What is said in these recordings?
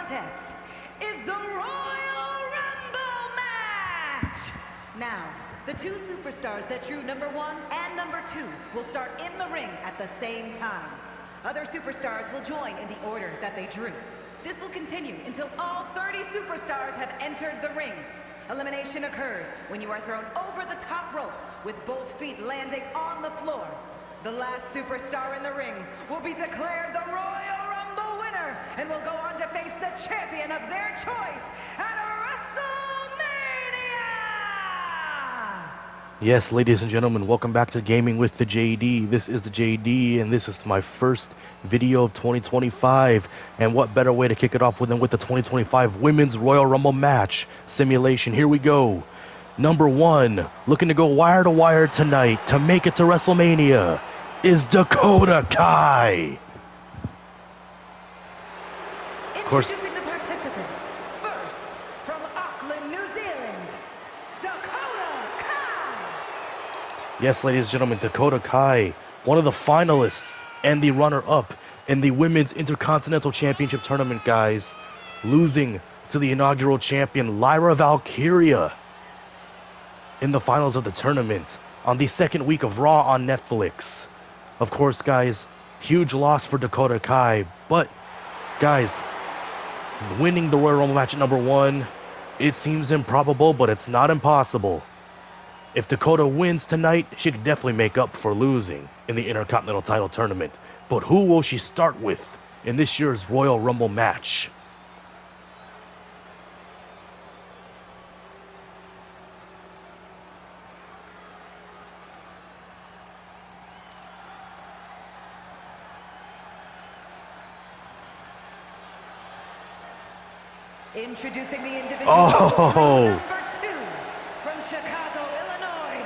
contest is the Royal Rumble match! Now, the two superstars that drew number 1 and number 2 will start in the ring at the same time. Other superstars will join in the order that they drew. This will continue until all 30 superstars have entered the ring. Elimination occurs when you are thrown over the top rope with both feet landing on the floor. The last superstar in the ring will be declared the Royal Rumble winner and will go on to face the champion of their choice at WrestleMania! Yes, ladies and gentlemen, welcome back to Gaming with the JD. This is the JD, and this is my first video of 2025. And what better way to kick it off than with the 2025 Women's Royal Rumble match simulation. Here we go. Number 1, looking to go wire to wire tonight to make it to WrestleMania, is Dakota Kai. Of course. Introducing the participants. First, from Auckland, New Zealand, Dakota Kai. Yes, ladies and gentlemen, Dakota Kai, one of the finalists and the runner-up in the Women's Intercontinental Championship Tournament, guys, losing to the inaugural champion, Lyra Valkyria, in the finals of the tournament on the second week of Raw on Netflix. Of course, guys, huge loss for Dakota Kai, but, guys, winning the Royal Rumble match at number 1, it seems improbable, but it's not impossible. If Dakota wins tonight, she could definitely make up for losing in the Intercontinental title tournament. But who will she start with in this year's Royal Rumble match? Introducing the individual number 2 from Chicago, Illinois,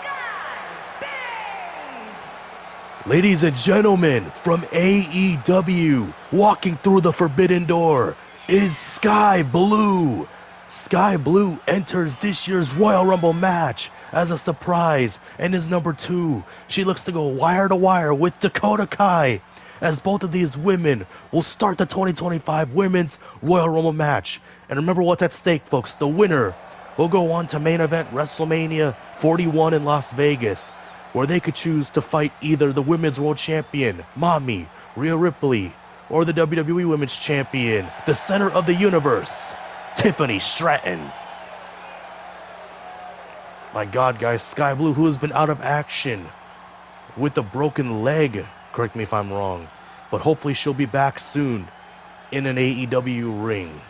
Sky Babe. Ladies and gentlemen, from AEW, walking through the forbidden door is Sky Blue. Sky Blue enters this year's Royal Rumble match as a surprise and is number 2. She looks to go wire to wire with Dakota Kai, as both of these women will start the 2025 Women's Royal Rumble match. And remember what's at stake, folks. The winner will go on to main event WrestleMania 41 in Las Vegas, where they could choose to fight either the Women's World Champion, Mommy, Rhea Ripley, or the WWE Women's Champion, the center of the universe, Tiffany Stratton. My God, guys, Sky Blue, who has been out of action with a broken leg, correct me if I'm wrong, but hopefully she'll be back soon in an AEW ring.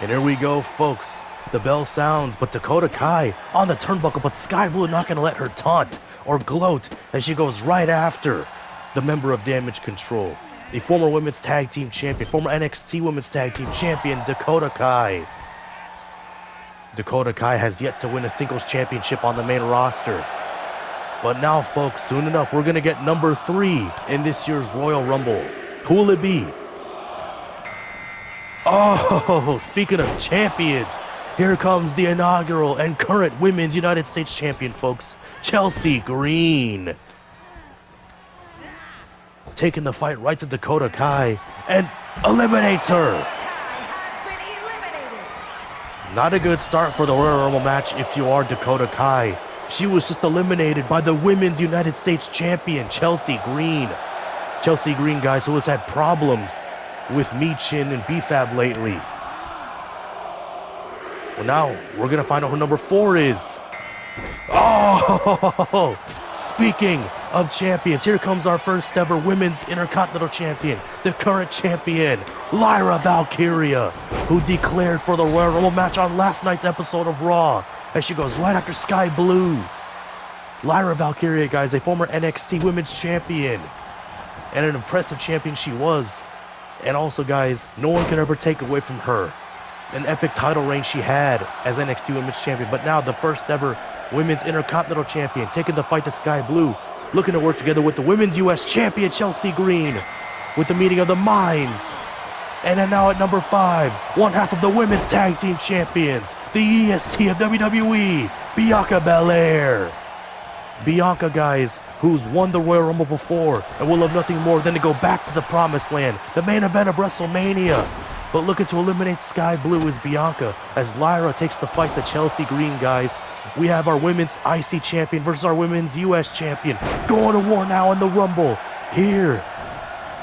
And here we go, folks. The bell sounds, but Dakota Kai on the turnbuckle, but Sky Blue not going to let her taunt or gloat as she goes right after the member of Damage Control, the former Women's Tag Team Champion, former NXT Women's Tag Team Champion, Dakota Kai. Dakota Kai has yet to win a singles championship on the main roster. But now, folks, soon enough, we're going to get number 3 in this year's Royal Rumble. Who will it be? Oh, speaking of champions, here comes the inaugural and current Women's United States Champion, folks, Chelsea Green. Taking the fight right to Dakota Kai and eliminates her. Not a good start for the Royal Rumble match if you are Dakota Kai. She was just eliminated by the Women's United States Champion, Chelsea Green. Chelsea Green, guys, who has had problems with Michin and BFAB lately. Well, now we're going to find out who number 4 is. Oh, speaking of champions, here comes our first ever Women's Intercontinental Champion, the current champion, Lyra Valkyria, who declared for the Royal Rumble match on last night's episode of Raw, as she goes right after Sky Blue. Lyra Valkyria, guys, a former NXT Women's Champion, and an impressive champion she was. And also, guys, no one can ever take away from her an epic title reign she had as NXT Women's Champion, but now the first ever Women's Intercontinental Champion, taking the fight to Sky Blue, looking to work together with the Women's US Champion, Chelsea Green, with the meeting of the minds. And then now at number 5, one half of the Women's Tag Team Champions, the EST of WWE, Bianca Belair. Bianca, guys, who's won the Royal Rumble before and will love nothing more than to go back to the promised land, the main event of WrestleMania. But looking to eliminate Sky Blue is Bianca, as Lyra takes the fight to Chelsea Green, guys. We have our women's IC champion versus our women's US champion going to war now in the Rumble here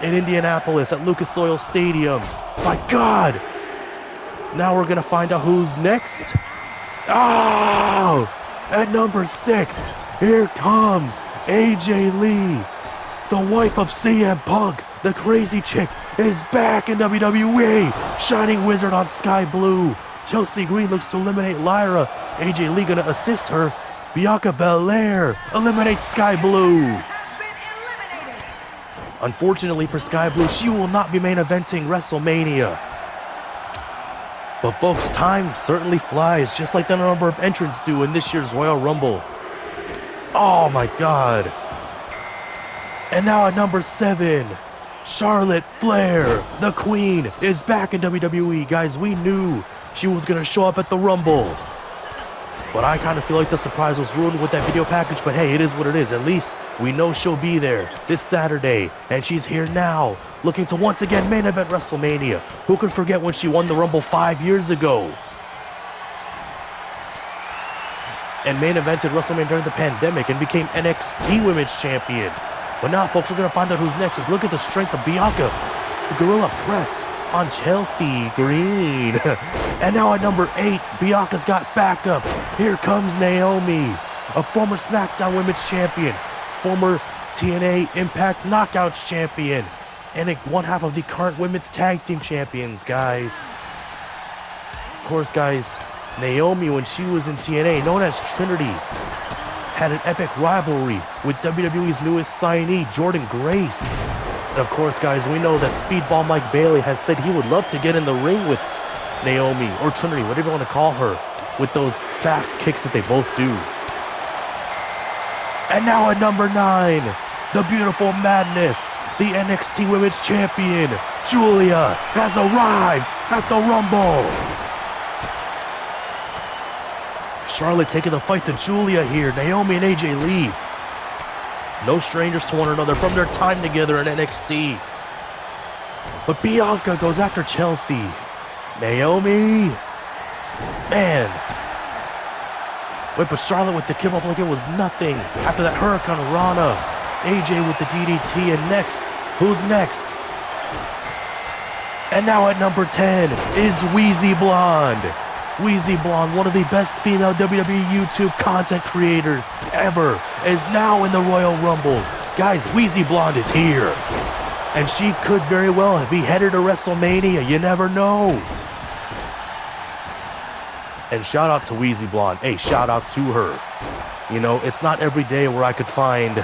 in Indianapolis at Lucas Oil Stadium. My God! Now we're going to find out who's next. Oh! At number 6, here comes AJ Lee. The wife of CM Punk, the crazy chick, is back in WWE. Shining Wizard on Sky Blue. Chelsea Green looks to eliminate Lyra. AJ Lee gonna assist her. Bianca Belair eliminates Sky Blue. Unfortunately for Sky Blue, she will not be main eventing WrestleMania. But folks, time certainly flies, just like the number of entrants do in this year's Royal Rumble. Oh my God. And now at number 7, Charlotte Flair, the Queen, is back in WWE. Guys, we knew she was going to show up at the Rumble. But I kind of feel like the surprise was ruined with that video package. But hey, it is what it is. At least we know she'll be there this Saturday. And she's here now, looking to once again main event WrestleMania. Who could forget when she won the Rumble 5 years ago? And main evented WrestleMania during the pandemic and became NXT Women's Champion. But now, folks, we're going to find out who's next. Just look at the strength of Bianca. The Gorilla Press on Chelsea Green. And now at number 8, Bianca's got backup. Here comes Naomi, a former SmackDown Women's Champion, former TNA Impact Knockouts Champion, and one half of the current Women's Tag Team Champions, guys. Of course, guys, Naomi, when she was in TNA, known as Trinity, had an epic rivalry with WWE's newest signee, Jordynne Grace. And of course, guys, we know that Speedball Mike Bailey has said he would love to get in the ring with Naomi, or Trinity, whatever you want to call her, with those fast kicks that they both do. And now at number 9, the beautiful madness, the NXT Women's Champion, Julia, has arrived at the Rumble. Charlotte taking the fight to Julia here. Naomi and AJ Lee, no strangers to one another from their time together in NXT. But Bianca goes after Chelsea. Naomi, man. Wait, but Charlotte with the kick up like it was nothing. After that Hurricane Rana, AJ with the DDT, and next, who's next? And now at number 10 is Wheezy Blonde. Wheezy Blonde, one of the best female WWE YouTube content creators ever, is now in the Royal Rumble. Guys, Wheezy Blonde is here. And she could very well be headed to WrestleMania. You never know. And shout out to Wheezy Blonde. Hey, shout out to her. You know, it's not every day where I could find,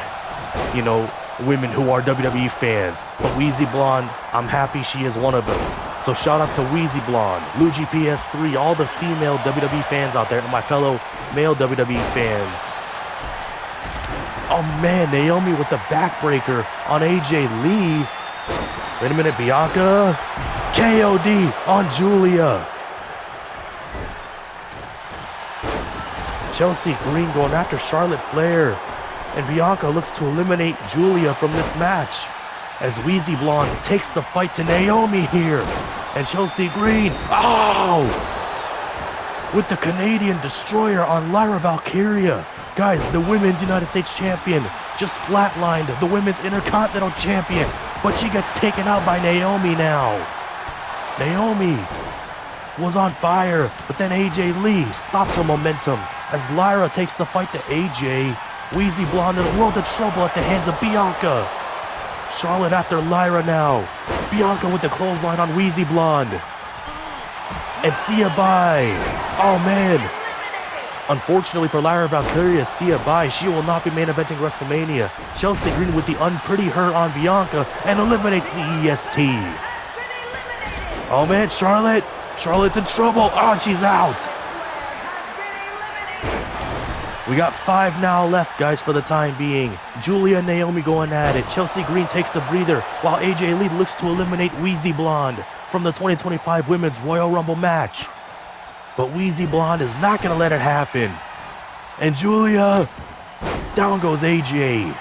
you know, women who are WWE fans. But Wheezy Blonde, I'm happy she is one of them. So shout out to Wheezy Blonde, Luigi PS3, all the female WWE fans out there, and my fellow male WWE fans. Oh man, Naomi with the backbreaker on AJ Lee. Wait a minute, Bianca. KOD on Julia. Chelsea Green going after Charlotte Flair. And Bianca looks to eliminate Julia from this match, as Wheezy Blonde takes the fight to Naomi here. And Chelsea Green, oh! With the Canadian Destroyer on Lyra Valkyria. Guys, the Women's United States Champion just flatlined the Women's Intercontinental Champion. But she gets taken out by Naomi now. Naomi was on fire, but then AJ Lee stops her momentum as Lyra takes the fight to AJ. Wheezy Blonde in a world of trouble at the hands of Bianca. Charlotte after Lyra now. Bianca with the clothesline on Wheezy Blonde. And Sia Bai. Oh man. Unfortunately for Lyra Valkyria, Sia Bai, she will not be main eventing WrestleMania. Chelsea Green with the unpretty her on Bianca and eliminates the EST. Oh man, Charlotte's in trouble. Oh, she's out. We got 5 now left, guys, for the time being. Julia and Naomi going at it. Chelsea Green takes a breather while AJ Lee looks to eliminate Wheezy Blonde from the 2025 Women's Royal Rumble match. But Wheezy Blonde is not going to let it happen. And Julia, down goes AJ.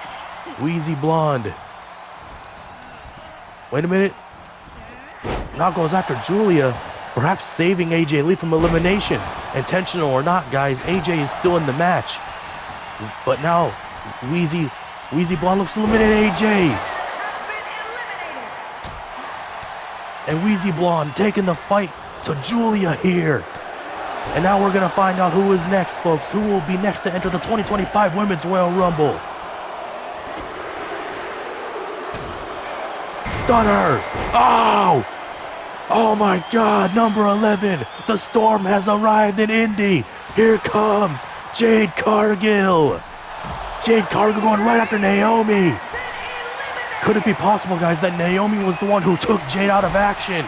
Wheezy Blonde. Wait a minute. Now goes after Julia, perhaps saving AJ Lee from elimination. Intentional or not, guys, AJ is still in the match. But now, Wheezy Blonde looks to eliminate AJ. And Wheezy Blonde taking the fight to Julia here. And now we're going to find out who is next, folks. Who will be next to enter the 2025 Women's Royal Rumble. Stunner. Oh! Oh my God, number 11. The Storm has arrived in Indy. Here comes Jade Cargill. Jade Cargill going right after Naomi. Could it be possible, guys, that Naomi was the one who took Jade out of action?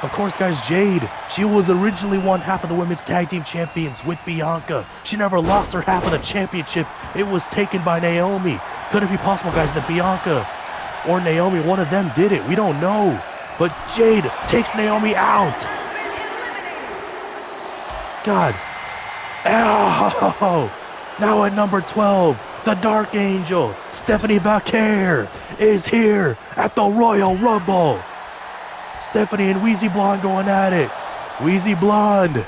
Of course, guys, Jade, she was originally one half of the Women's Tag Team Champions with Bianca. She never lost her half of the championship. It was taken by Naomi. Could it be possible, guys, that Bianca or Naomi, one of them did it? We don't know. But Jade takes Naomi out. God. Oh! Now at number 12, the Dark Angel, Stephanie Vaquer, is here at the Royal Rumble. Stephanie and Wheezy Blonde going at it. Wheezy Blonde.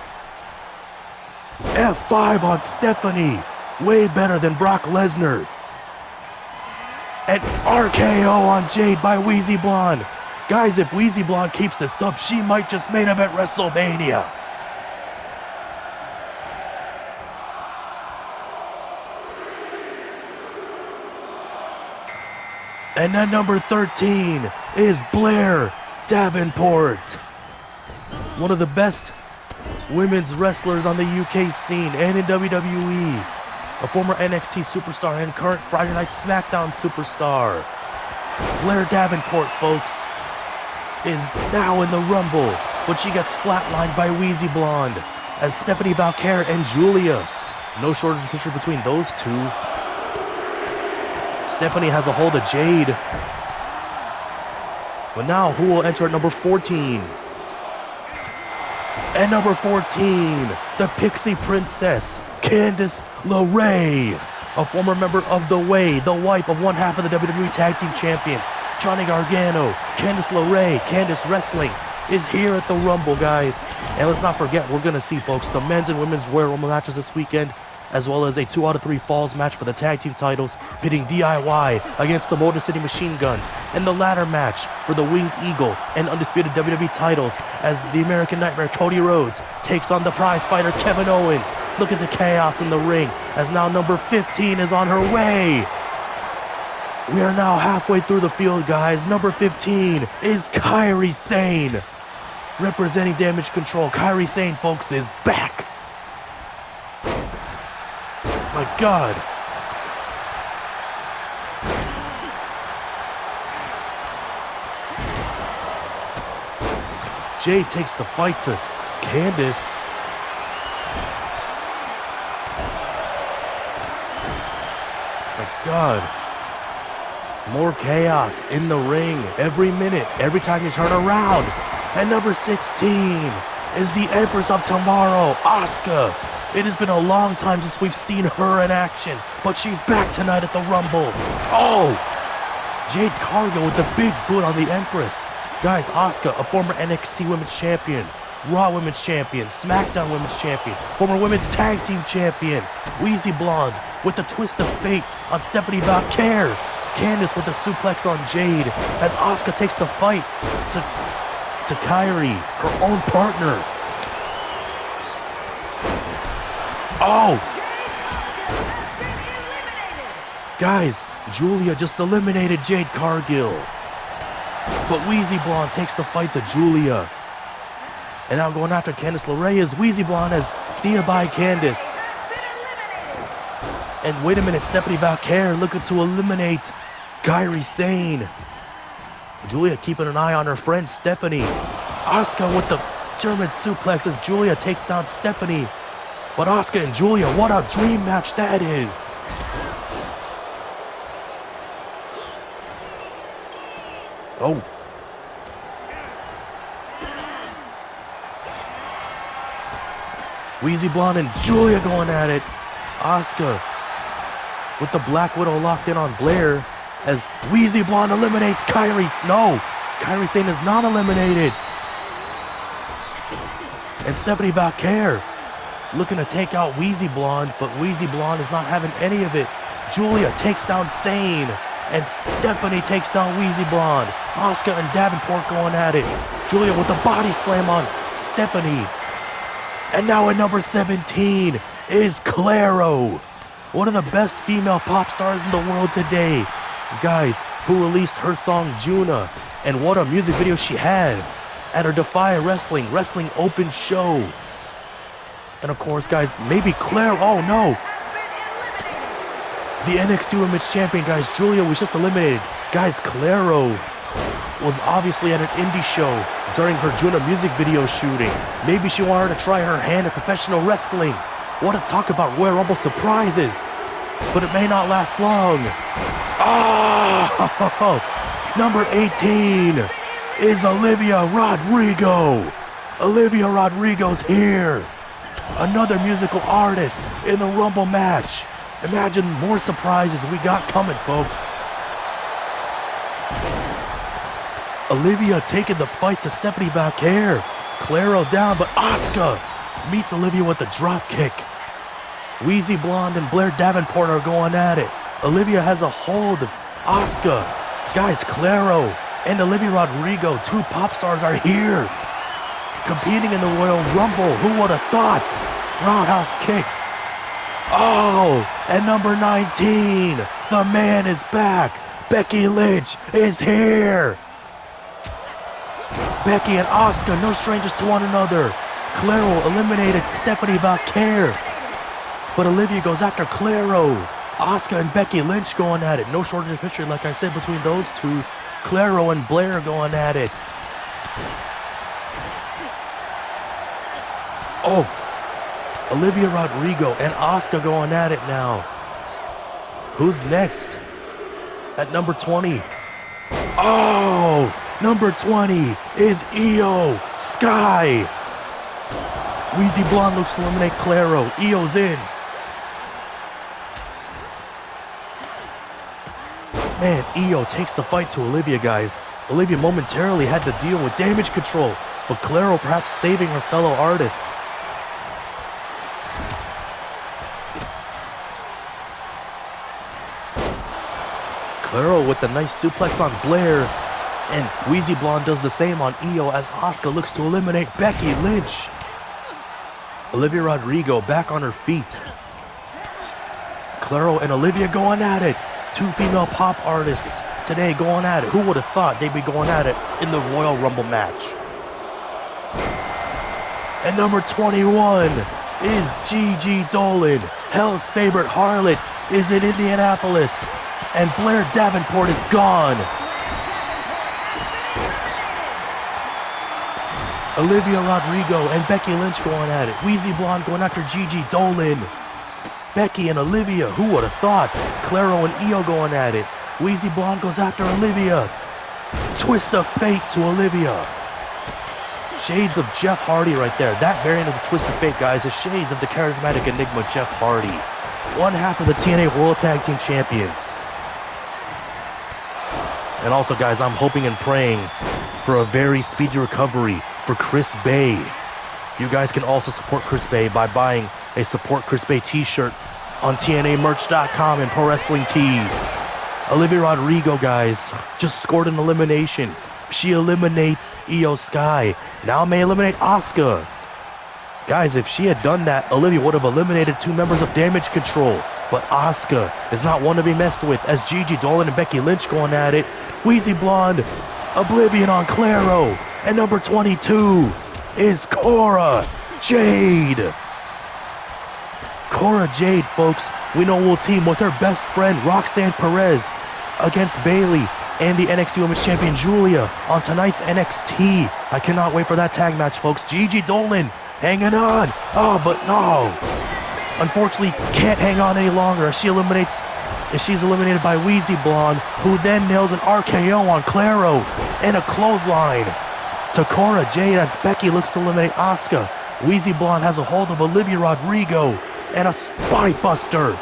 F5 on Stephanie. Way better than Brock Lesnar. And RKO on Jade by Wheezy Blonde. Guys, if Wheezy Blonde keeps this up, she might just main event WrestleMania. And then number 13 is Blair Davenport. One of the best women's wrestlers on the UK scene and in WWE. A former NXT superstar and current Friday Night SmackDown superstar. Blair Davenport, folks, is now in the Rumble, but she gets flatlined by Wheezy Blonde as Stephanie Vaquer and Julia. No shortage of picture between those two. Stephanie has a hold of Jade. But now, who will enter at number 14? And number 14, the Pixie Princess, Candice LeRae. A former member of The Way, the wife of one half of the WWE Tag Team Champions, Johnny Gargano. Candice LeRae, Candice Wrestling, is here at the Rumble, guys. And let's not forget, we're going to see, folks, the men's and women's Royal Rumble matches this weekend, as well as a 2 out of 3 falls match for the tag team titles, pitting DIY against the Motor City Machine Guns, and the ladder match for the Winged Eagle and undisputed WWE titles as the American Nightmare Cody Rhodes takes on the prize fighter Kevin Owens. Look at the chaos in the ring as now number 15 is on her way. We are now halfway through the field, guys. Number 15 is Kairi Sane. Representing Damage Control, Kairi Sane, folks, is back. My God. Jade takes the fight to Candice. My God. More chaos in the ring every minute, every time you turn around. And number 16 is the Empress of Tomorrow, Asuka. It has been a long time since we've seen her in action, but she's back tonight at the Rumble. Oh! Jade Cargill with the big boot on the Empress. Guys, Asuka, a former NXT Women's Champion, Raw Women's Champion, SmackDown Women's Champion, former Women's Tag Team Champion, Wheezy Blonde with the twist of fate on Stephanie Vaquer. Candice with the suplex on Jade as Asuka takes the fight to Kairi, her own partner. Oh! Guys, Julia just eliminated Jade Cargill. But Wheezy Blonde takes the fight to Julia. And now going after Candice LeRae is Wheezy Blonde as see ya bye Candice. And wait a minute, Stephanie Vaquer looking to eliminate Kairi Sane. Julia keeping an eye on her friend Stephanie. Asuka with the German suplex as Julia takes down Stephanie. But Asuka and Julia, what a dream match that is. Oh. Wheezy Blonde and Julia going at it. Asuka with the Black Widow locked in on Blair. as Wheezy Blonde eliminates Kairi. No, Kairi Sane is not eliminated. And Stephanie Valkyrie looking to take out Wheezy Blonde, but Wheezy Blonde is not having any of it. Julia takes down Sane, and Stephanie takes down Wheezy Blonde. Asuka and Davenport going at it. Julia with the body slam on Stephanie. And now at number 17 is Claro, one of the best female pop stars in the world today. Guys, who released her song Juna, and what a music video she had at her Defy Wrestling Open show. And of course, guys, maybe Claire, oh no, the NXT Women's Champion, guys, Julia was just eliminated. Guys, Claro was obviously at an indie show during her Juna music video shooting. Maybe she wanted to try her hand at professional wrestling. What to talk about Royal Rumble surprises, but it may not last long. Oh, number 18 is Olivia Rodrigo. Olivia Rodrigo's here. Another musical artist in the Rumble match. Imagine more surprises we got coming, folks. Olivia taking the fight to Stephanie Valkyrie. Claro down, but Asuka meets Olivia with a drop kick. Wheezy Blonde and Blair Davenport are going at it. Olivia has a hold of Asuka. Guys, Claro and Olivia Rodrigo, two pop stars, are here, competing in the Royal Rumble. Who would have thought? Roundhouse kick. Oh, and number 19, the man is back. Becky Lynch is here. Becky and Asuka, no strangers to one another. Claro eliminated Stephanie Valkyrie, but Olivia goes after Claro. Asuka and Becky Lynch going at it. No shortage of history, like I said, between those two. Claro and Blair going at it. Oh, Olivia Rodrigo and Asuka going at it now. Who's next? At number 20. Oh, number 20 is Io Sky. Wheezy Blonde looks to eliminate Claro. Io's in. Man, Io takes the fight to Olivia, guys. Olivia momentarily had to deal with damage control, but Claro perhaps saving her fellow artist. Claro with the nice suplex on Blair, and Wheezy Blonde does the same on Io as Asuka looks to eliminate Becky Lynch. Olivia Rodrigo back on her feet. Claro and Olivia going at it. Two female pop artists today going at it. Who would have thought they'd be going at it in the Royal Rumble match? And number 21 is Gigi Dolan. Hell's favorite harlot is in Indianapolis. And Blair Davenport is gone. Olivia Rodrigo and Becky Lynch going at it. Wheezy Blonde going after Gigi Dolan. Becky and Olivia, who would have thought? Claro and Io going at it. Wheezy Blonde goes after Olivia. Twist of fate to Olivia. Shades of Jeff Hardy right there. That variant of the twist of fate, guys, is shades of the charismatic enigma Jeff Hardy. One half of the TNA World Tag Team Champions. And also, guys, I'm hoping and praying for a very speedy recovery for Chris Bay. You guys can also support Chris Bay by buying a Support Chris Bay t-shirt on TNAmerch.com and Pro Wrestling Tees. Olivia Rodrigo, guys, just scored an elimination. She eliminates Io Sky. Now may eliminate Asuka. Guys, if she had done that, Olivia would have eliminated two members of Damage Control. But Asuka is not one to be messed with, as Gigi Dolan and Becky Lynch going at it. Wheezy Blonde, Oblivion on Claro. And number 22 is Cora Jade. Cora Jade, folks, we know will team with her best friend Roxanne Perez against Bayley and the NXT Women's Champion Julia on tonight's NXT. I cannot wait for that tag match, folks. Gigi Dolan hanging on. Oh, but no. Unfortunately, can't hang on any longer as she's eliminated by Wheezy Blonde, who then nails an RKO on Claro and a clothesline to Cora Jade as Becky looks to eliminate Asuka. Wheezy Blonde has a hold of Olivia Rodrigo and a spine buster.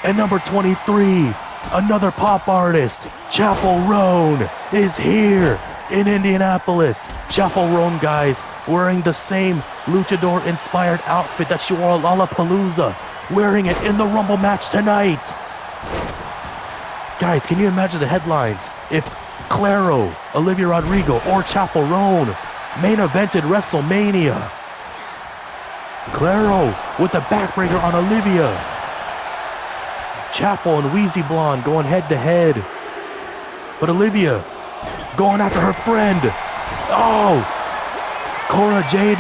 And number 23 Another pop artist, Chapel Roan, is here in Indianapolis. Chapel Roan, guys, wearing the same luchador-inspired outfit that she wore at Lollapalooza, wearing it in the Rumble match tonight. Guys, can you imagine the headlines if Claro, Olivia Rodrigo, or Chapel Roan main evented WrestleMania? Claro with the backbreaker on Olivia. Chapel and Wheezy Blonde going head to head. But Olivia going after her friend. Oh! Cora Jade.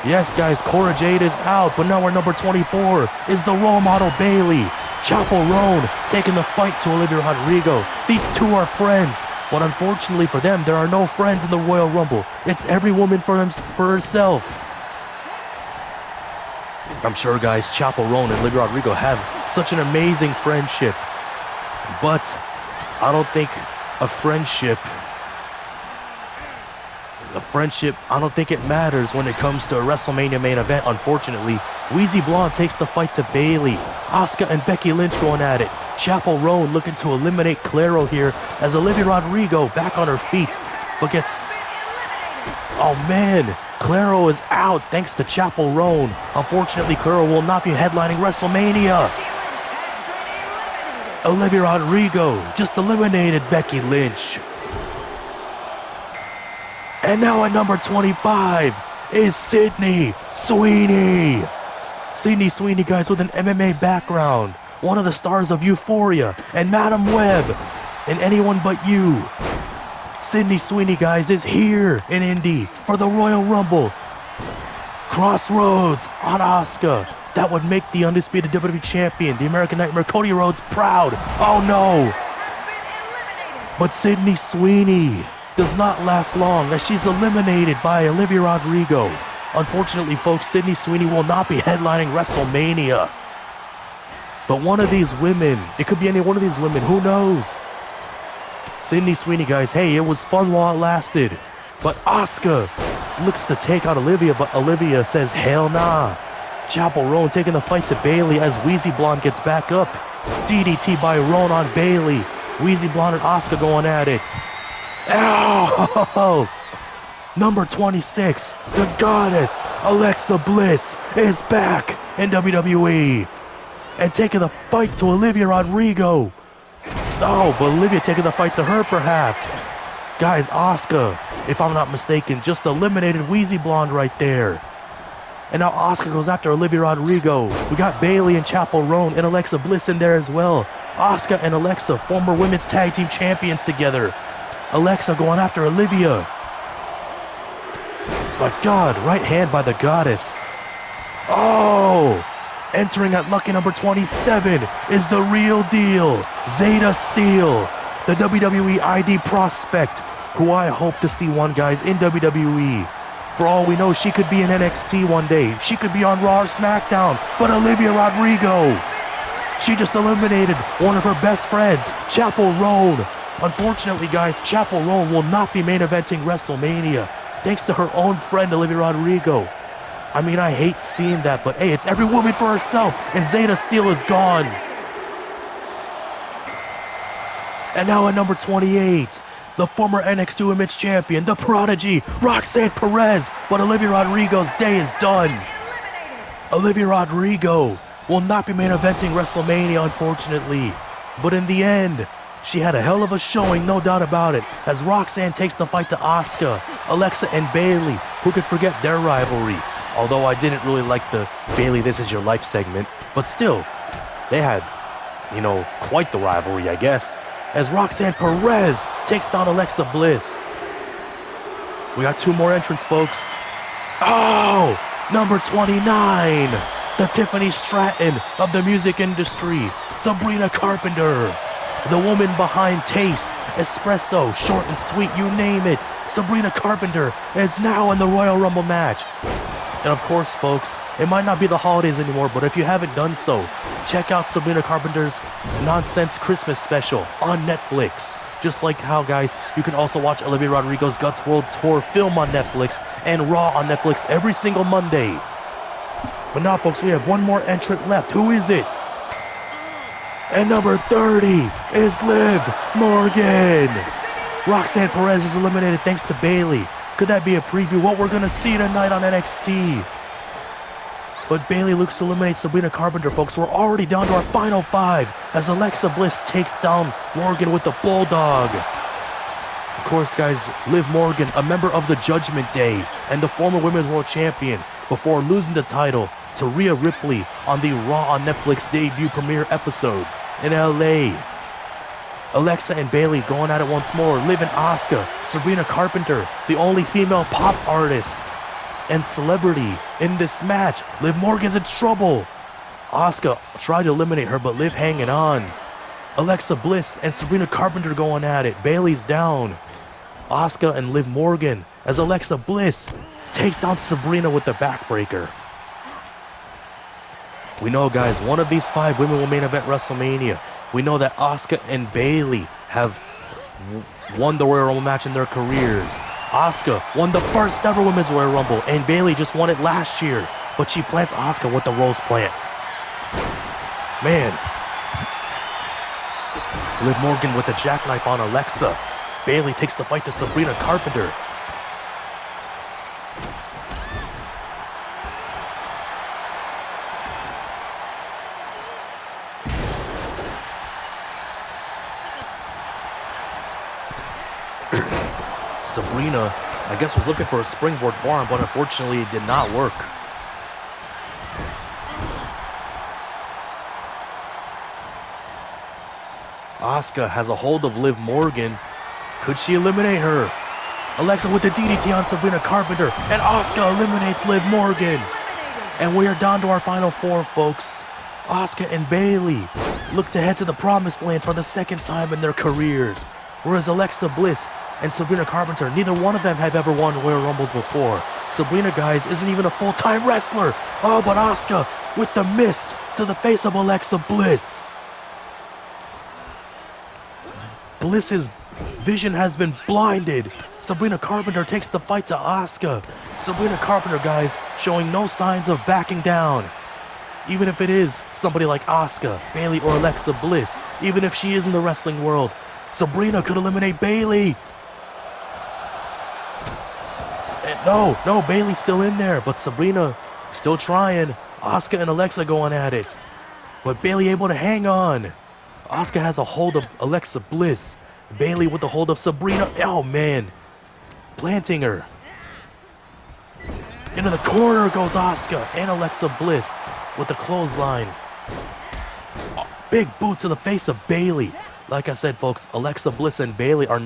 Yes, guys, Cora Jade is out. But now our number 24 is the role model Bayley. Chapel Roan taking the fight to Olivia Rodrigo. These two are friends. But unfortunately for them, there are no friends in the Royal Rumble. It's every woman for herself. I'm sure, guys, Chapel Roan and Olivia Rodrigo have such an amazing friendship. But I don't think a friendship, I don't think it matters when it comes to a WrestleMania main event, unfortunately. Wheezy Blonde takes the fight to Bayley. Asuka and Becky Lynch going at it. Chapel Roan looking to eliminate Claro here as Olivia Rodrigo back on her feet, but gets... Oh man, Claro is out thanks to Chapel Roan. Unfortunately, Claro will not be headlining WrestleMania. Olivia Rodrigo just eliminated Becky Lynch. And now at number 25 is Sydney Sweeney. Sydney Sweeney, guys, with an MMA background. One of the stars of Euphoria and Madam Web and Anyone But You. Sydney Sweeney, guys, is here in Indy for the Royal Rumble. Crossroads on Asuka. That would make the undisputed WWE champion, the American Nightmare Cody Rhodes, proud. Oh no! But Sydney Sweeney does not last long as she's eliminated by Olivia Rodrigo. Unfortunately, folks, Sydney Sweeney will not be headlining WrestleMania. But one of these women, it could be any one of these women, who knows? Sydney Sweeney, guys, hey, it was fun while it lasted. But Asuka looks to take out Olivia, but Olivia says, hell nah. Chapel Roan taking the fight to Bayley as Wheezy Blonde gets back up. DDT by Roan on Bayley. Wheezy Blonde and Asuka going at it. Ow! Number 26, the goddess, Alexa Bliss, is back in WWE. And taking the fight to Olivia Rodrigo. Oh, but Olivia taking the fight to her, perhaps. Guys, Asuka, if I'm not mistaken, just eliminated Wheezy Blonde right there. And now Asuka goes after Olivia Rodrigo. We got Bayley and Chapel Roan and Alexa Bliss in there as well. Asuka and Alexa, former women's tag team champions together. Alexa going after Olivia. But God, right hand by the goddess. Oh! Entering at lucky number 27 is the real deal, Zeta Steele, the WWE ID prospect, who I hope to see one, guys, in WWE. For all we know, she could be in NXT one day. She could be on Raw or SmackDown. But Olivia Rodrigo, she just eliminated one of her best friends, Chapel Roan. Unfortunately, guys, Chapel Roan will not be main eventing WrestleMania, thanks to her own friend, Olivia Rodrigo. I mean, I hate seeing that, but hey, it's every woman for herself, and Zeta Steele is gone. And now at number 28, the former NXT Women's Champion, the Prodigy, Roxanne Perez, but Olivia Rodrigo's day is done. Olivia Rodrigo will not be main eventing WrestleMania, unfortunately, but in the end, she had a hell of a showing, no doubt about it, as Roxanne takes the fight to Asuka, Alexa, and Bayley, who could forget their rivalry. Although I didn't really like the Bayley This Is Your Life segment, but still, they had, quite the rivalry, I guess, as Roxanne Perez takes down Alexa Bliss. We got two more entrants, folks. Oh, number 29, the Tiffany Stratton of the music industry, Sabrina Carpenter. The woman behind Taste, Espresso, Short and Sweet, you name it. Sabrina Carpenter is now in the Royal Rumble match. And of course, folks, it might not be the holidays anymore, but if you haven't done so, check out Sabrina Carpenter's Nonsense Christmas special on Netflix. Just like how, guys, you can also watch Olivia Rodrigo's Guts World Tour film on Netflix and Raw on Netflix every single Monday. But now, folks, we have one more entrant left. Who is it? And number 30 is Liv Morgan. Roxanne Perez is eliminated thanks to Bayley. Could that be a preview of what we're going to see tonight on NXT? But Bayley looks to eliminate Sabrina Carpenter, folks. We're already down to our final 5 as Alexa Bliss takes down Morgan with the Bulldog. Of course, guys, Liv Morgan, a member of the Judgment Day and the former Women's World Champion, before losing the title to Rhea Ripley on the Raw on Netflix debut premiere episode in LA. Alexa and Bayley going at it once more. Liv and Asuka, Sabrina Carpenter, the only female pop artist and celebrity in this match. Liv Morgan's in trouble. Asuka tried to eliminate her, but Liv hanging on. Alexa Bliss and Sabrina Carpenter going at it. Bayley's down. Asuka and Liv Morgan as Alexa Bliss takes down Sabrina with the backbreaker. We know, guys, one of these 5 women will main event WrestleMania. We know that Asuka and Bayley have won the Royal Rumble match in their careers. Asuka won the first ever Women's Royal Rumble, and Bayley just won it last year. But she plants Asuka with the Rose Plant. Man. Liv Morgan with the jackknife on Alexa. Bayley takes the fight to Sabrina Carpenter. Sabrina, I guess, was looking for a springboard forearm, but unfortunately it did not work. Asuka has a hold of Liv Morgan. Could she eliminate her? Alexa with the DDT on Sabrina Carpenter, and Asuka eliminates Liv Morgan. And we are down to our final 4, folks. Asuka and Bayley look to head to the promised land for the second time in their careers. Whereas Alexa Bliss and Sabrina Carpenter, neither one of them have ever won Royal Rumbles before. Sabrina, guys, isn't even a full-time wrestler. Oh, but Asuka with the mist to the face of Alexa Bliss. Bliss's vision has been blinded. Sabrina Carpenter takes the fight to Asuka. Sabrina Carpenter, guys, showing no signs of backing down. Even if it is somebody like Asuka, Bayley, or Alexa Bliss, even if she is in the wrestling world, Sabrina could eliminate Bayley. And no, Bayley's still in there, but Sabrina still trying. Asuka and Alexa going at it, but Bayley able to hang on. Asuka has a hold of Alexa Bliss. Bayley with the hold of Sabrina. Oh, man. Planting her. Into the corner goes Asuka and Alexa Bliss with the clothesline. Oh, big boot to the face of Bayley. Like I said, folks, Alexa Bliss and Bayley are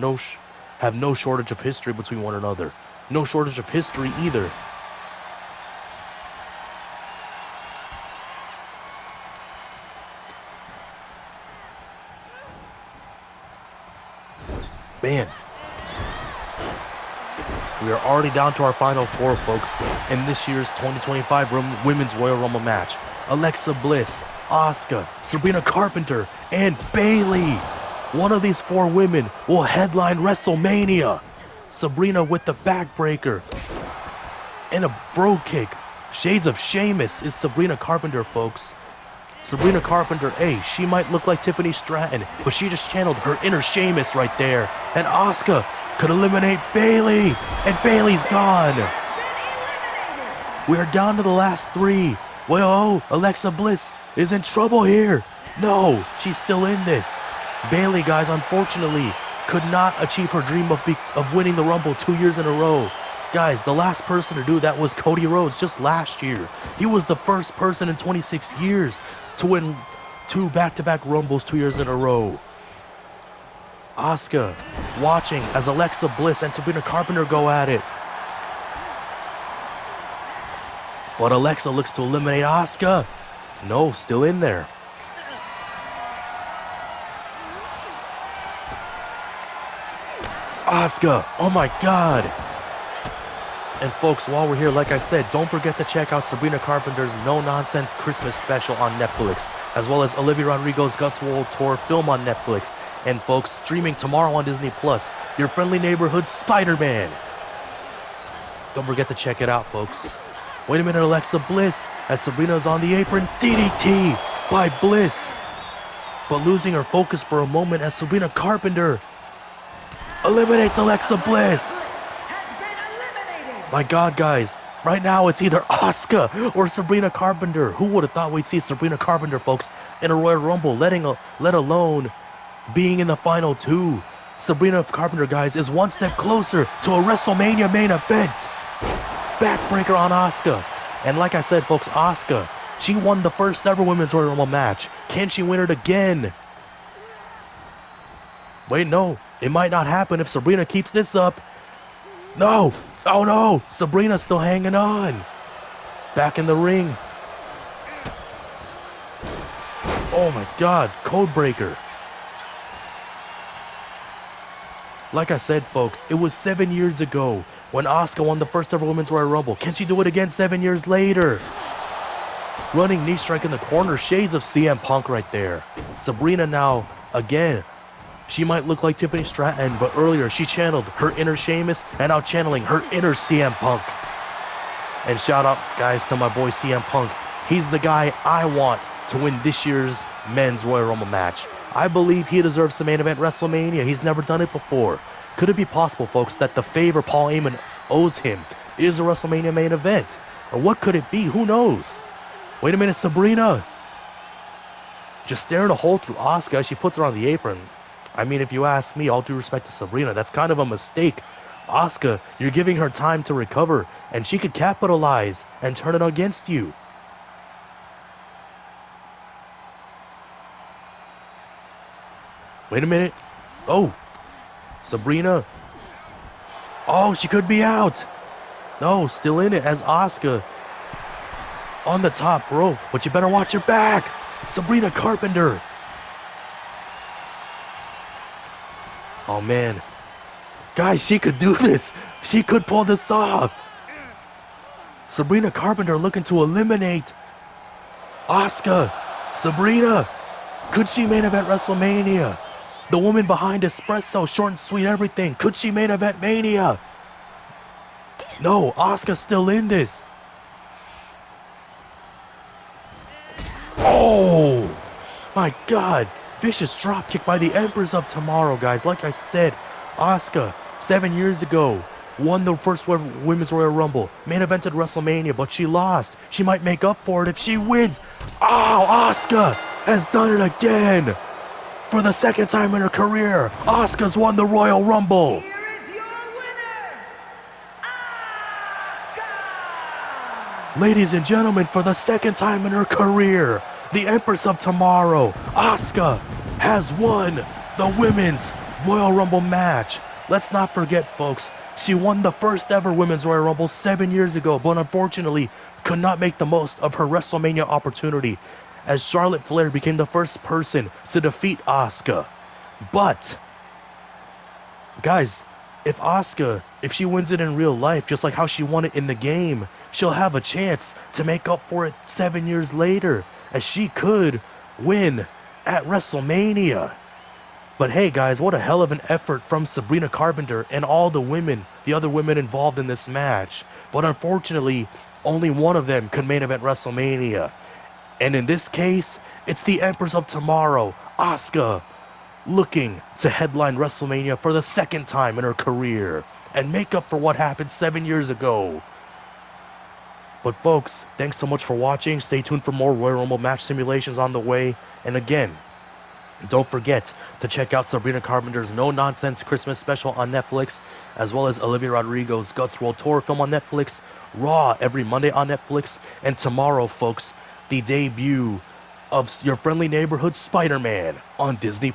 have no shortage of history between one another. No shortage of history either. Man, we are already down to our final 4, folks, in this year's 2025 Women's Royal Rumble match. Alexa Bliss, Asuka, Sabrina Carpenter, and Bayley. One of these 4 women will headline WrestleMania. Sabrina with the backbreaker and a bro kick. Shades of Sheamus is Sabrina Carpenter, folks. Sabrina Carpenter, hey, she might look like Tiffany Stratton, but she just channeled her inner Sheamus right there. And Asuka could eliminate Bayley, and Bayley's gone. We are down to the last 3. Well, Alexa Bliss is in trouble here. No, she's still in this. Bayley, guys, unfortunately, could not achieve her dream of winning the Rumble 2 years in a row. Guys, the last person to do that was Cody Rhodes just last year. He was the first person in 26 years to win 2 back-to-back Rumbles 2 years in a row. Asuka watching as Alexa Bliss and Sabrina Carpenter go at it. But Alexa looks to eliminate Asuka. No, still in there. Asuka, oh my god. And folks, while we're here, like I said, don't forget to check out Sabrina Carpenter's No Nonsense Christmas special on Netflix, as well as Olivia Rodrigo's Guts World Tour film on Netflix. And folks, streaming tomorrow on Disney Plus, your friendly neighborhood Spider-Man. Don't forget to check it out, folks. Wait a minute, Alexa Bliss, as Sabrina's on the apron. DDT by Bliss. but losing her focus for a moment as Sabrina Carpenter eliminates Alexa Bliss. My God, guys. Right now, it's either Asuka or Sabrina Carpenter. Who would have thought we'd see Sabrina Carpenter, folks, in a Royal Rumble, let alone being in the final two? Sabrina Carpenter, guys, is one step closer to a WrestleMania main event. Backbreaker on Asuka. And like I said, folks, Asuka, she won the first ever Women's Royal Rumble match. Can she win it again? Wait, no. It might not happen if Sabrina keeps this up. No. Oh, no. Sabrina's still hanging on. Back in the ring. Oh, my God. Codebreaker. Like I said, folks, it was 7 years ago when Asuka won the first ever Women's Royal Rumble. Can she do it again 7 years later? Running knee strike in the corner. Shades of CM Punk right there. Sabrina now, again, she might look like Tiffany Stratton, but earlier she channeled her inner Sheamus and now channeling her inner CM Punk. And shout out, guys, to my boy CM Punk. He's the guy I want to win this year's Men's Royal Rumble match. I believe he deserves the main event WrestleMania. He's never done it before. Could it be possible, folks, that the favor Paul Heyman owes him is a WrestleMania main event? Or what could it be? Who knows? Wait a minute, Sabrina. Just staring a hole through Asuka as she puts her on the apron. I mean, if you ask me, all due respect to Sabrina, that's kind of a mistake. Asuka, you're giving her time to recover, and she could capitalize and turn it against you. Wait a minute. Oh, Sabrina. Oh, she could be out. No, still in it as Asuka on the top rope, but you better watch your back. Sabrina Carpenter. Oh, man. Guys, she could do this. She could pull this off. Sabrina Carpenter looking to eliminate Asuka. Sabrina, could she main event WrestleMania? The woman behind Espresso, short and sweet everything. Could she main event Mania? No, Asuka's still in this. Oh, my God. Vicious dropkick by the Empress of Tomorrow, guys. Like I said, Asuka, 7 years ago, won the first Women's Royal Rumble, main evented WrestleMania, but she lost. She might make up for it if she wins. Oh, Asuka has done it again. For the second time in her career, Asuka's won the Royal Rumble. Here is your winner, Asuka! Ladies and gentlemen, for the second time in her career, the Empress of Tomorrow, Asuka, has won the Women's Royal Rumble match. Let's not forget, folks, she won the first ever Women's Royal Rumble 7 years ago, but unfortunately could not make the most of her WrestleMania opportunity, as Charlotte Flair became the first person to defeat Asuka. But, guys, if Asuka, if she wins it in real life, just like how she won it in the game, she'll have a chance to make up for it 7 years later, as she could win at WrestleMania. But hey, guys, what a hell of an effort from Sabrina Carpenter and all the women, the other women involved in this match. But unfortunately, only one of them could main event WrestleMania. And in this case, it's the Empress of Tomorrow, Asuka, looking to headline WrestleMania for the second time in her career and make up for what happened 7 years ago. But folks, thanks so much for watching. Stay tuned for more Royal Rumble match simulations on the way. And again, don't forget to check out Sabrina Carpenter's No Nonsense Christmas special on Netflix, as well as Olivia Rodrigo's Guts World Tour film on Netflix, Raw every Monday on Netflix, and tomorrow, folks, the debut of Your Friendly Neighborhood Spider-Man on Disney+.